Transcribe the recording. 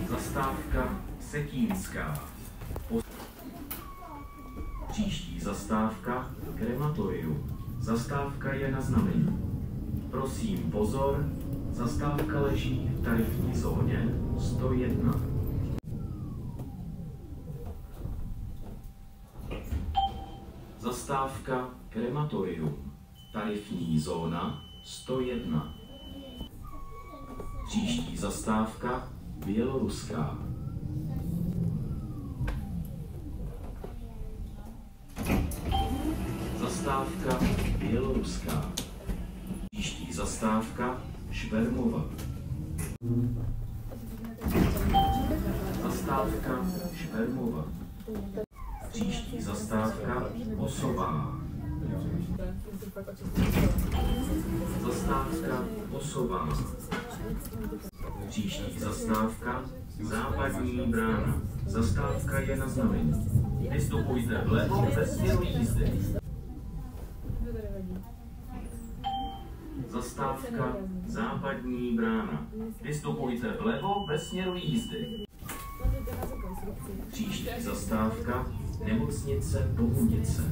Zastávka Setínská. Příští zastávka Krematorium. Zastávka je na znamení. Prosím pozor, zastávka leží v tarifní zóně 101. Zastávka Krematorium. Tarifní zóna 101. Příští zastávka Běloruská. Zastávka Běloruská. Příští zastávka Švermova. Zastávka Švermova. Příští zastávka Osová. Zastávka Osová. Příští zastávka Západní brána. Zastávka je na znamení. Vystupujte vlevo ve směru jízdy. Zastávka Západní brána. Vystupujte vlevo ve směru jízdy. Příští zastávka Nemocnice Bohunice.